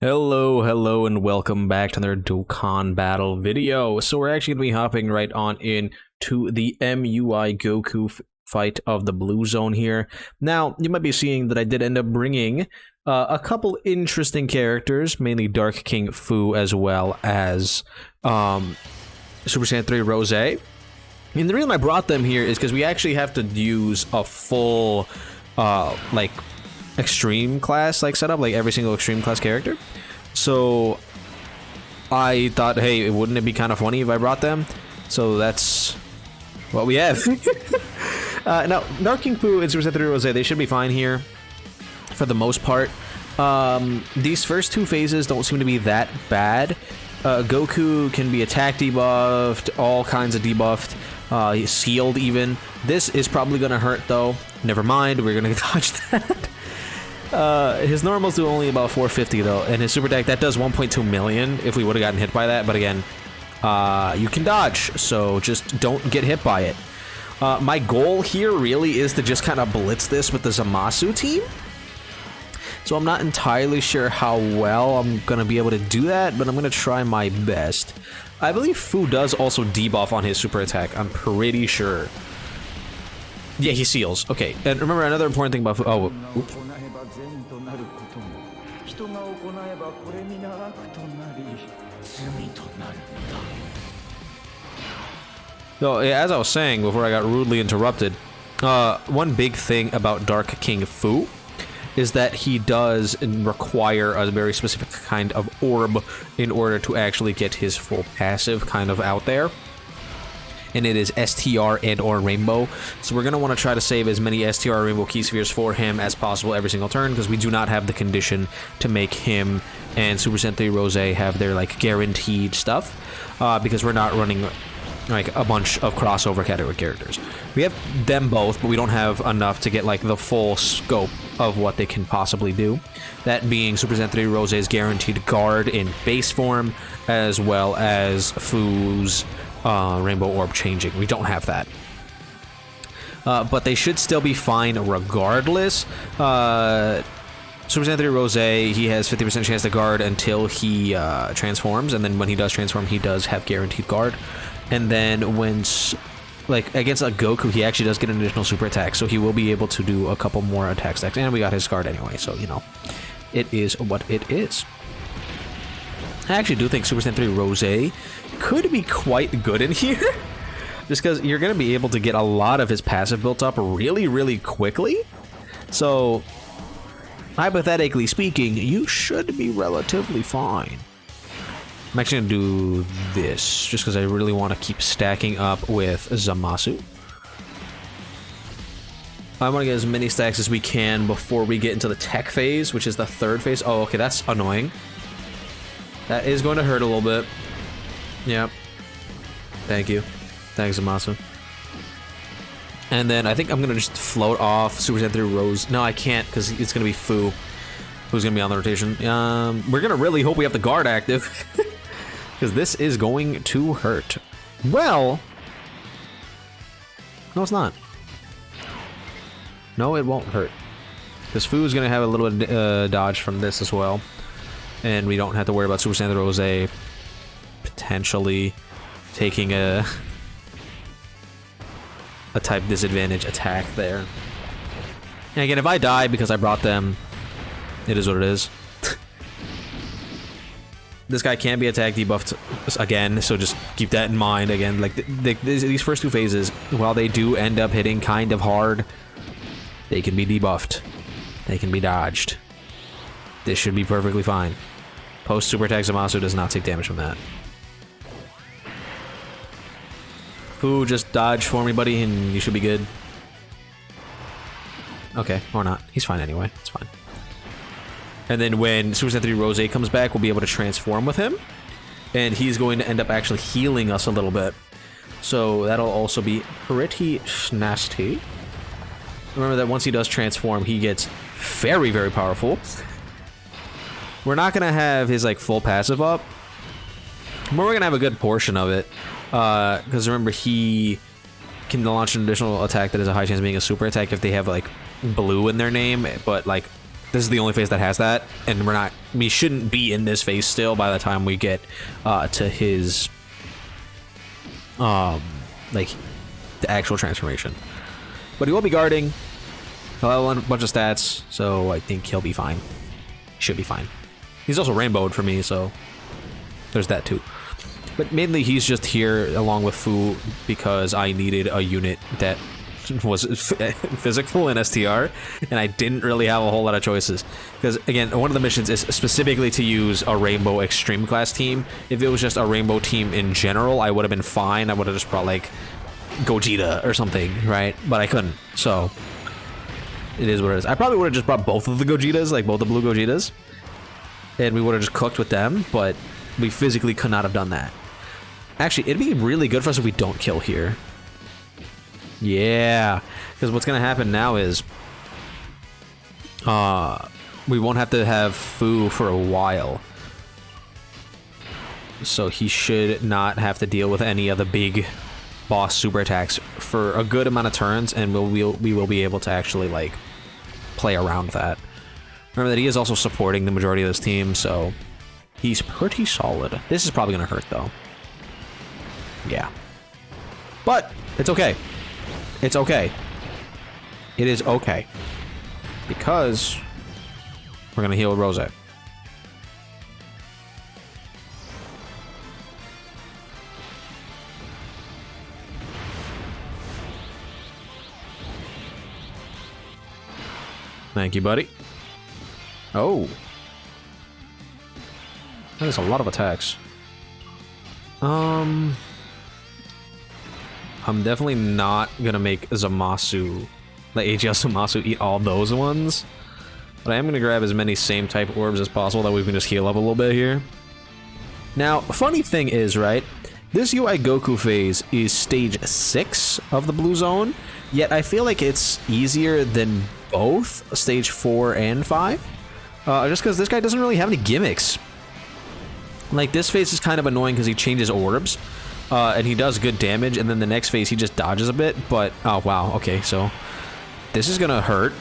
Hello, and welcome back to another Dokkan battle video. So we're actually going to be hopping right on in to the MUI Goku fight of the Blue Zone here. Now, you might be seeing that I did end up bringing a couple interesting characters, mainly Dark King Fu as well as Super Saiyan 3 Rose. And the reason I brought them here is because we actually have to use a full, extreme class setup, like every single extreme class character. So I thought, hey, wouldn't it be kind of funny if I brought them? So that's what we have. Now, Dark King Fu and Super Saiyan 3 Rose, they should be fine here for the most part. These first two phases don't seem to be that bad. Goku can be attack debuffed, all kinds of debuffed, he's sealed even. This is probably gonna hurt though. Never mind, we're gonna dodge that. His normals do only about 450 though, and his super attack, that does 1.2 million if we would have gotten hit by that, but again, you can dodge, so just don't get hit by it. My goal here really is to just kind of blitz this with the Zamasu team. So I'm not entirely sure how well I'm going to be able to do that, but I'm going to try my best. I believe Fu does also debuff on his super attack, I'm pretty sure. Yeah, he seals. Okay, and remember another important thing about Fu. Oh, oops. So, as I was saying before I got rudely interrupted, one big thing about Dark King Fu is that he does require a very specific kind of orb in order to actually get his full passive kind of out there. And it is STR and or Rainbow. So we're going to want to try to save as many STR Rainbow Key Spheres for him as possible every single turn, because we do not have the condition to make him and Super Saiyan 3 Rose have their guaranteed stuff, because we're not running a bunch of crossover category characters. We have them both, but we don't have enough to get the full scope of what they can possibly do. That being Super Saiyan 3 Rose's guaranteed guard in base form, as well as Fu's Rainbow Orb changing. We don't have that. But they should still be fine regardless. Super Saiyan 3 Rose, he has 50% chance to guard until he transforms, and then when he does transform, he does have guaranteed guard. And then when, against a Goku, he actually does get an additional super attack, so he will be able to do a couple more attack stacks. And we got his guard anyway, so, you know, it is what it is. I actually do think Super Saiyan 3 Rose could be quite good in here, just because you're going to be able to get a lot of his passive built up really, really quickly. So, hypothetically speaking, you should be relatively fine. I'm actually going to do this, just because I really want to keep stacking up with Zamasu. I want to get as many stacks as we can before we get into the tech phase, which is the third phase. Oh, okay, that's annoying. That is going to hurt a little bit. Yep. Thank you. Thanks, Zamasu. And then I think I'm going to just float off Super Saiyan 3 Rose. No, I can't, because it's going to be Fu who's going to be on the rotation. We're going to really hope we have the guard active. Because this is going to hurt. Well, no, it's not. No, it won't hurt. Because Fu is going to have a little bit of dodge from this as well. And we don't have to worry about Super Saiyan Rose potentially taking a type disadvantage attack there. And again, if I die because I brought them, it is what it is. This guy can't be attack debuffed again, so just keep that in mind. Again, these first two phases, while they do end up hitting kind of hard, they can be debuffed. They can be dodged. This should be perfectly fine. Post super attack Zamasu does not take damage from that. Fu, just dodge for me, buddy, and you should be good. Okay, or not. He's fine anyway. It's fine. And then when Super Saiyan 3 Rose comes back, we'll be able to transform with him. And he's going to end up actually healing us a little bit. So that'll also be pretty nasty. Remember that once he does transform, he gets very, very powerful. We're not going to have his full passive up. But we're going to have a good portion of it. Because remember, he can launch an additional attack that has a high chance of being a super attack if they have blue in their name. But This is the only phase that has that, and we shouldn't be in this phase still by the time we get to his like the actual transformation. But he will be guarding. He'll have a bunch of stats, so I think he'll be fine. Should be fine. He's also rainbowed for me, so there's that too. But mainly he's just here along with Fu because I needed a unit that was physical in STR, and I didn't really have a whole lot of choices. Because again, one of the missions is specifically to use a Rainbow Extreme Class team. If it was just a Rainbow team in general, I would have been fine. I would have just brought like Gogeta or something, right? But I couldn't, so it is what it is. I probably would have just brought both of the Gogetas, like both the blue Gogetas, and we would have just cooked with them, but we physically could not have done that. Actually, it'd be really good for us if we don't kill here. Yeah, because what's gonna happen now is we won't have to have Fu for a while, so he should not have to deal with any of the big boss super attacks for a good amount of turns, and we will be able to actually like play around that. Remember that he is also supporting the majority of this team, so he's pretty solid. This is probably gonna hurt though. Yeah, but it's okay. It's okay. It is okay. Because we're gonna heal Rose. Thank you, buddy. Oh. That is a lot of attacks. I'm definitely not gonna make Zamasu, like AGL Zamasu, eat all those ones. But I am gonna grab as many same type orbs as possible that we can just heal up a little bit here. Now, funny thing is, right? This UI Goku phase is stage 6 of the blue zone, yet I feel like it's easier than both stage 4 and 5. Just because this guy doesn't really have any gimmicks. Like, this phase is kind of annoying because he changes orbs. And he does good damage, and then the next phase he just dodges a bit, but oh wow, okay, so this is gonna hurt.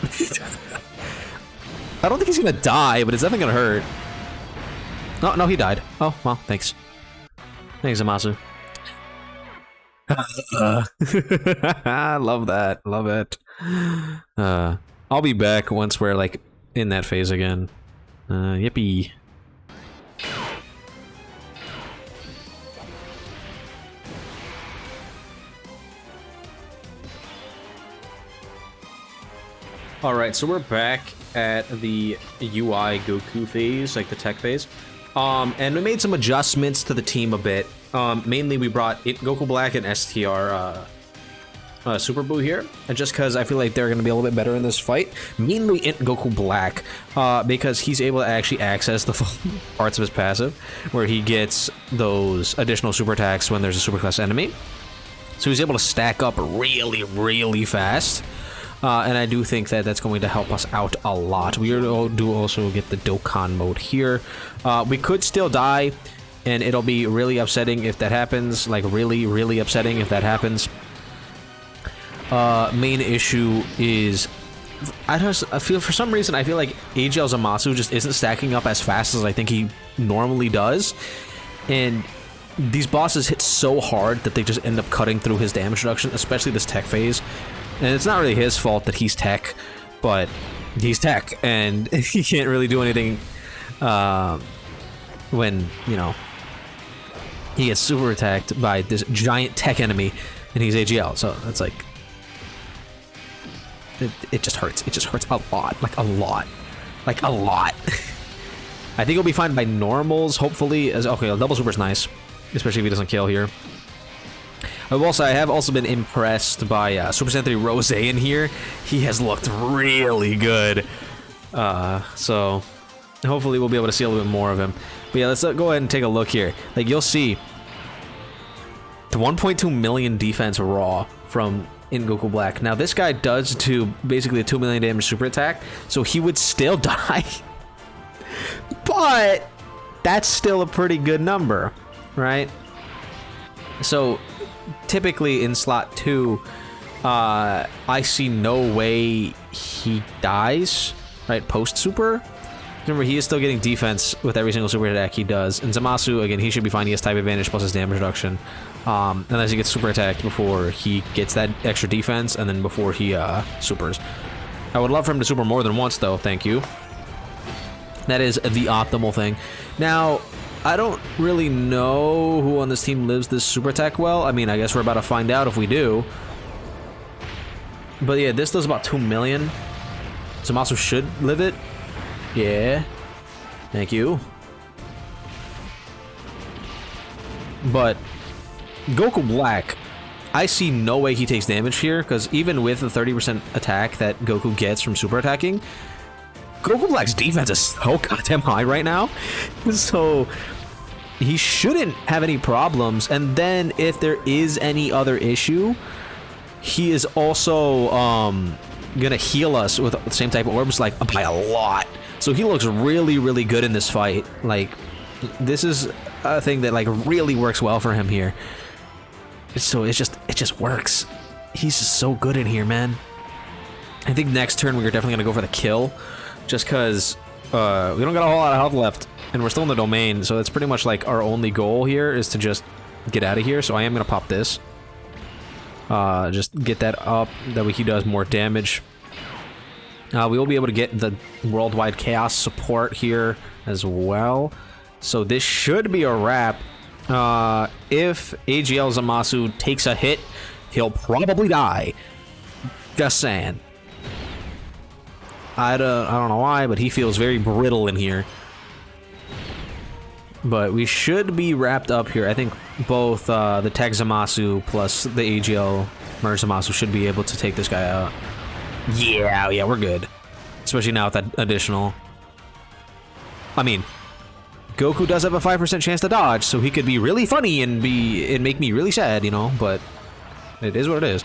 I don't think he's gonna die, but it's definitely gonna hurt. Oh, no, he died. Oh, well, thanks. Thanks, Zamasu. I love that. Love it. I'll be back once we're, like, in that phase again. Yippee. Alright, so we're back at the UI Goku phase, like the tech phase. And we made some adjustments to the team a bit. Mainly we brought Goku Black and STR Super Buu here, and just because I feel like they're going to be a little bit better in this fight. Mainly Goku Black, because he's able to actually access the full parts of his passive, where he gets those additional super attacks when there's a super class enemy. So he's able to stack up really, really fast. And I do think that that's going to help us out a lot. We do also get the Dokkan mode here. We could still die, and it'll be really upsetting if that happens. Like, really, really upsetting if that happens. Main issue is... I feel, for some reason, I feel like AGL Zamasu just isn't stacking up as fast as I think he normally does. And these bosses hit so hard that they just end up cutting through his damage reduction, especially this tech phase. And it's not really his fault that he's tech, but he's tech, and he can't really do anything when, you know, he gets super attacked by this giant tech enemy, and he's AGL, so it's like... It just hurts. It just hurts a lot. Like, a lot. Like, a lot. I think he'll be fine by normals, hopefully. Okay, a double super's nice, especially if he doesn't kill here. I have also been impressed by Super Saiyan 3 Rose in here. He has looked really good. So hopefully we'll be able to see a little bit more of him. But yeah, let's go ahead and take a look here. Like, you'll see the 1.2 million defense raw from Goku Black. Now this guy does do basically a 2 million damage super attack, so he would still die. But that's still a pretty good number, right? So typically in slot 2, I see no way he dies. right, post super. Remember, he is still getting defense with every single super attack he does. And Zamasu, again, he should be fine. He has type advantage plus his damage reduction. Unless he gets super attacked before he gets that extra defense, and then before he supers. I would love for him to super more than once, though. Thank you. That is the optimal thing. Now, I don't really know who on this team lives this super attack well. I mean, I guess we're about to find out if we do. But yeah, this does about 2 million. Zamasu should live it. Yeah. Thank you. But Goku Black, I see no way he takes damage here, because even with the 30% attack that Goku gets from super attacking, Goku Black's defense is so goddamn high right now. So he shouldn't have any problems. And then if there is any other issue, he is also gonna heal us with the same type of orbs, like by a lot. So he looks really, really good in this fight. Like, this is a thing that like really works well for him here. So it just works. He's just so good in here, man. I think next turn we're definitely gonna go for the kill, just because we don't got a whole lot of health left, and we're still in the domain. So that's pretty much like our only goal here is to just get out of here. So I am gonna pop this. Just get that up. That way he does more damage. We will be able to get the worldwide chaos support here as well. So this should be a wrap. If AGL Zamasu takes a hit, he'll probably die. Just saying. I don't know why, but he feels very brittle in here. But we should be wrapped up here. I think both the Tech Zamasu plus the AGL Merge Zamasu should be able to take this guy out. Yeah, we're good. Especially now with that additional. I mean, Goku does have a 5% chance to dodge, so he could be really funny and make me really sad, you know, but it is what it is.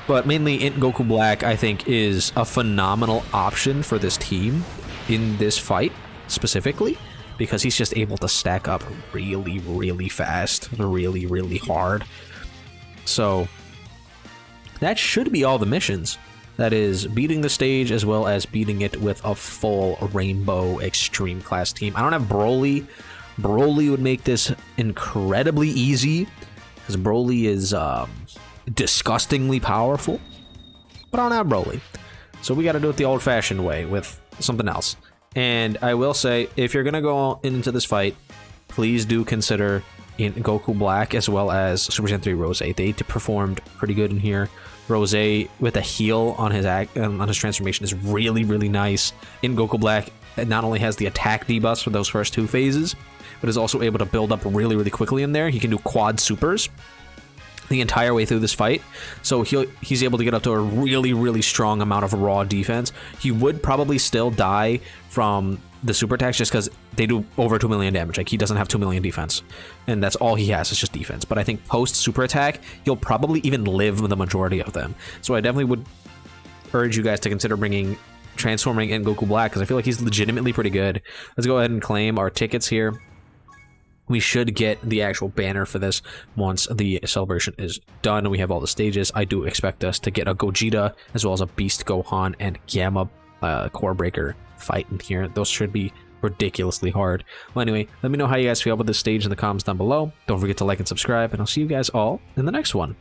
But mainly Int Goku Black, I think, is a phenomenal option for this team in this fight specifically, because he's just able to stack up really, really fast, really, really hard. So that should be all the missions. That is beating the stage as well as beating it with a full Rainbow Extreme Class team. I don't have Broly. Broly would make this incredibly easy, because Broly is disgustingly powerful. But I don't have Broly. So we got to do it the old-fashioned way with something else. And I will say, if you're going to go into this fight, please do consider in Goku Black as well as Super Saiyan 3 Rose. They performed pretty good in here. Rose with a heal on his transformation is really, really nice. In Goku Black, it not only has the attack debuffs for those first 2 phases, but is also able to build up really, really quickly in there. He can do quad supers the entire way through this fight, so he's able to get up to a really, really strong amount of raw defense. He would probably still die from the super attacks just because they do over 2 million damage. Like, he doesn't have 2 million defense, and that's all he has is just defense. But I think post super attack, he'll probably even live the majority of them. So I definitely would urge you guys to consider transforming in Goku Black, because I feel like he's legitimately pretty good. Let's go ahead and claim our tickets here. We should get the actual banner for this once the celebration is done and we have all the stages. I do expect us to get a Gogeta as well as a Beast Gohan and Gamma Core Breaker fight in here. Those should be ridiculously hard. Well, anyway, let me know how you guys feel about this stage in the comments down below. Don't forget to like and subscribe, and I'll see you guys all in the next one.